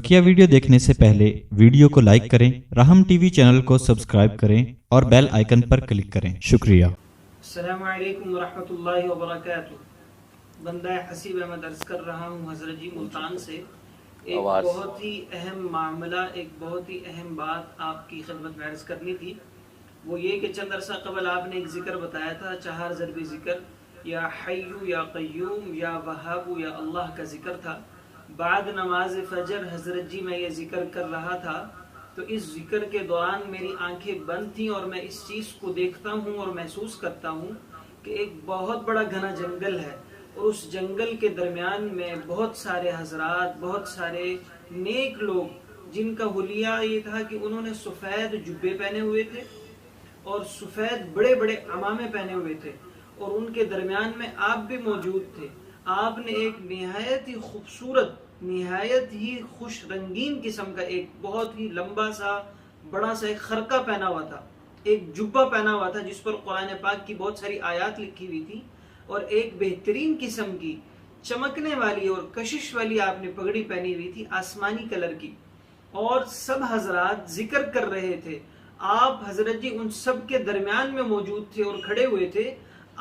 बकिया video देखने से पहले वीडियो को लाइक करें, राहम टीवी चैनल को सब्सक्राइब करें और बेल आइकन पर क्लिक करें। शुक्रिया। अस्सलामु अलैकुम वरहमतुल्लाहि वबरकातुहू। बंदा हसीब अहमद अर्ज कर रहा हूँ हज़रत जी मुल्तान से। एक बहुत ही अहम मामला, एक बहुत ही अहम बात आपकी खिदमत में अर्ज करनी थी। वो ये कि चंद अरसा कबल आपने एक ज़िक्र बताया था, 4 ज़रबी ज़िक्र, या हय्यू या क़य्यूम या वहाबू या अल्लाह का ज़िक्र था। बाद नमाज फजर हज़रत जी मैं ये ज़िक्र कर रहा था, तो इस ज़िक्र के दौरान मेरी आंखें बंद थीं और मैं इस चीज़ को देखता हूँ और महसूस करता हूँ कि एक बहुत बड़ा घना जंगल है और उस जंगल के दरमियान में बहुत सारे हजरात, बहुत सारे नेक लोग, जिनका हुलिया ये था कि उन्होंने सफ़ेद जुब्बे पहने हुए थे और सफ़ेद बड़े बड़े अमामे पहने हुए थे, और उनके दरमियान में आप भी मौजूद थे। आपने एक निहायत ही खूबसूरत, निहायत ही खुश रंगीन किस्म का एक बहुत ही लंबा सा बड़ा सा एक खरका पहना हुआ था, एक जुब्बा पहना हुआ था जिस पर कुरान पाक की बहुत सारी आयत लिखी हुई थी, और एक बेहतरीन किस्म की चमकने वाली और कशिश वाली आपने पगड़ी पहनी हुई थी आसमानी कलर की, और सब हजरात जिक्र कर रहे थे। आप हजरत जी उन सब के दरमियान में मौजूद थे और खड़े हुए थे।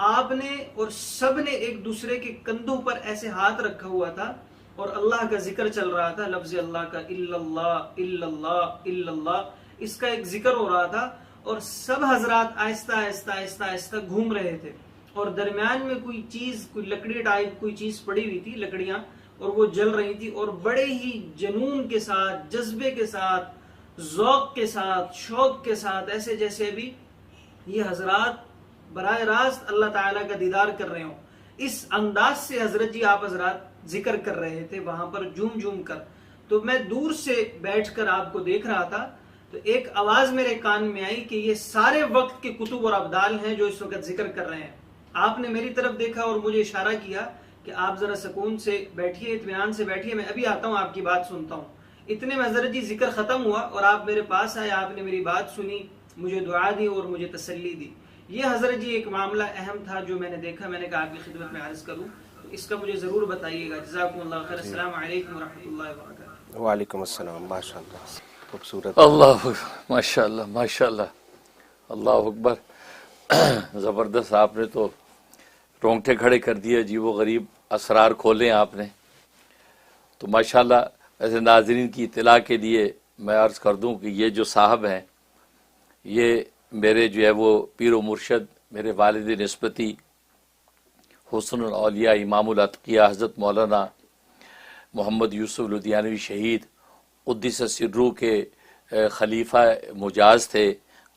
आपने और सब ने एक दूसरे के कंधों पर ऐसे हाथ रखा हुआ था और अल्लाह का जिक्र चल रहा था, लफ्ज़ अल्लाह का, इल्लल्लाह इल्लल्लाह इल्लल्लाह, इसका एक जिक्र हो रहा था। और सब हजरात आहिस्ता आहिस्ता आहिस्ता आहिस्ता घूम रहे थे और दरमियान में कोई चीज, कोई लकड़ी टाइप कोई चीज पड़ी हुई थी, लकड़ियां, और वो जल रही थी, और बड़े ही जुनून के साथ, जज्बे के साथ, ज़ौक़ के साथ, शौक के साथ, ऐसे जैसे भी ये हजरात बराह रास्त अल्लाह ताला का दीदार कर रहे हो, इस अंदाज से हजरत जी आप हजरात जिक्र कर रहे थे वहां पर झूम झूम कर। तो मैं दूर से बैठकर आपको देख रहा था, तो एक आवाज मेरे कान में आई कि ये सारे वक्त के कुतुब और अब्दाल हैं जो इस वक्त जिक्र कर रहे हैं। आपने मेरी तरफ देखा और मुझे इशारा किया कि आप जरा सुकून से बैठिए, इत्मीनान से बैठिए, मैं अभी आता हूँ, आपकी बात सुनता हूँ। इतने में हजरत जी जिक्र खत्म हुआ और आप मेरे पास आए, आपने मेरी बात सुनी, मुझे दुआ दी और मुझे तसल्ली दी। ये हजरत जी एक मामला अहम था जो मैंने देखा, मैंने कहा आपकी खिदमत में अर्ज करूँ, तो इसका मुझे जरूर बताइएगा। जज़ाकुमुल्लाह खैर। अस्सलाम वालेकुम वरहमतुल्लाहि वबरकातुहू। वालेकुम अस्सलाम। माशाअल्लाह, खूबसूरत। अल्लाह माशाअल्लाह माशाअल्लाह, अल्लाह अकबर। ज़बरदस्त, आपने तो रोंगटे खड़े कर दिए, अजीब व गरीब असरार खोले आपने तो माशाअल्लाह। ऐसे नाज़रीन की इत्तला के लिए मैं अर्ज़ कर दूं कि ये जो साहब हैं, ये मेरे जो है वो पीर व मुर्शद, मेरे वालिद निस्बती हुस्नुल औलिया इमामुल अतकिया हज़रत मौलाना मोहम्मद यूसुफ लुधियानवी शहीद क़ुद्दिस सिर्रू के खलीफा मुजाज थे,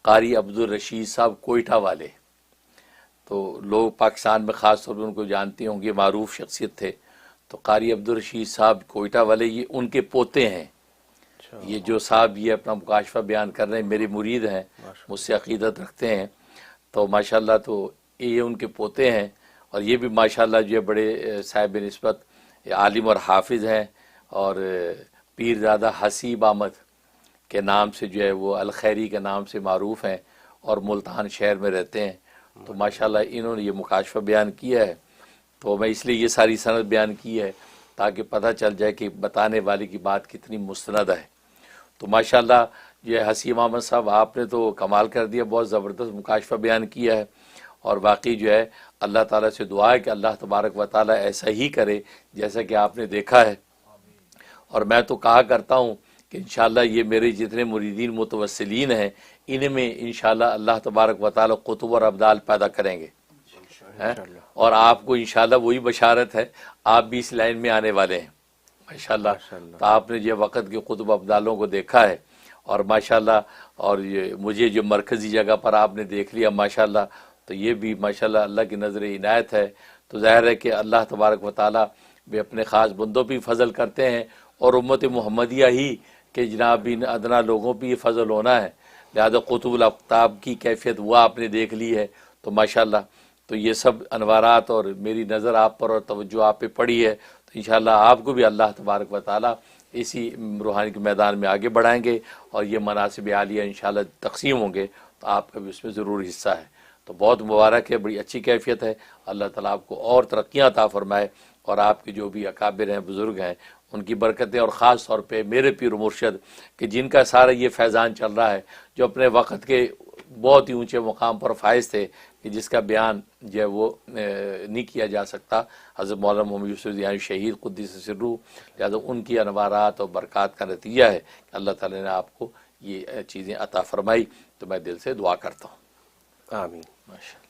कारी अब्दुल रशीद साहब कोयटा वाले। तो लोग पाकिस्तान में ख़ास तौर पर उनको जानते होंगे, मारूफ शख्सियत थे। तो कारी अब्दुल रशीद साहब कोयटा वाले, ये उनके पोते हैं। ये जो साहब ये अपना मुकाशफा बयान कर रहे हैं, मेरे मुरीद हैं, मुझसे अक़ीदत रखते हैं, तो माशाल्लाह तो ये उनके पोते हैं। और ये भी माशाल्लाह जो है बड़े साहिब निस्बत आलिम और हाफिज़ हैं, और पीरज़ादा हसीब अहमद के नाम से जो है वो अल खैरी के नाम से मारूफ़ हैं और मुल्तान शहर में रहते हैं। तो माशाल्लाह इन्होंने ये मुकाशफा बयान किया है, तो मैं इसलिए ये सारी सनद बयान की है ताकि पता चल जाए कि बताने वाले की बात कितनी मुस्तनद है। तो माशाल्लाह ये हसीब अहमद साहब, आपने तो कमाल कर दिया, बहुत ज़बरदस्त मुकाशफा बयान किया है। और वाकई जो है अल्लाह ताला से दुआ है कि अल्लाह तबारक व ताला ऐसा ही करे जैसा कि आपने देखा है। और मैं तो कहा करता हूँ कि इंशाअल्लाह ये मेरे जितने मुरीदीन मुतवस्सिलीन हैं, इनमें इंशाअल्लाह अल्लाह तबारक व ताला कुतुब और अब्दाल पैदा करेंगे, और आपको इंशाअल्लाह वही बशारत है, आप भी इस लाइन में आने वाले हैं माशाअल्लाह। तो आपने ये वक़्त के कुतुब अब्दालों को देखा है और माशाअल्लाह, और ये मुझे जो मरकज़ी जगह पर आपने देख लिया माशाअल्लाह, तो ये भी माशाअल्लाह अल्लाह की नज़र इनायत है। तो ज़ाहिर है कि अल्लाह तबारक व ताला भी अपने ख़ास बंदों पर फजल करते हैं, और उम्मत मुहम्मदिया ही के जनाब इन अदना लोगों पर फजल होना है। लिहाजा कुतुबुल अक़ताब की कैफियत वो आपने देख ली है, तो माशाअल्लाह तो ये सब अनवारात, और मेरी नज़र आप पर और तवज्जो आप पे पड़ी है, तो इंशाअल्लाह आपको भी अल्लाह तबारक व ताला इसी रूहानी के मैदान में आगे बढ़ाएंगे, और ये मनासिब आलिया इंशाअल्लाह तक़सीम होंगे, तो आपका भी उसमें ज़रूर हिस्सा है। तो बहुत मुबारक है, बड़ी अच्छी कैफियत है। अल्लाह ताला आपको और तरक्कियाँ अता फरमाए, और आपके जो भी अकाबिर हैं, बुज़ुर्ग हैं, ان کی برکتیں، اور خاص طور پہ میرے پیر و مرشد کہ جن کا سارا یہ فیضان چل رہا ہے، جو اپنے وقت کے بہت ہی اونچے مقام پر فائز تھے کہ جس کا بیان جو ہے وہ نہیں کیا جا سکتا، حضرت مولانا محمد یوسف زیانی شہید قدس سرہ، لہٰذا ان کی انوارات اور برکات کا نتیجہ ہے کہ اللہ تعالیٰ نے آپ کو یہ چیزیں عطا فرمائی، تو میں دل سے دعا کرتا ہوں۔ آمین۔ ماشاء اللہ۔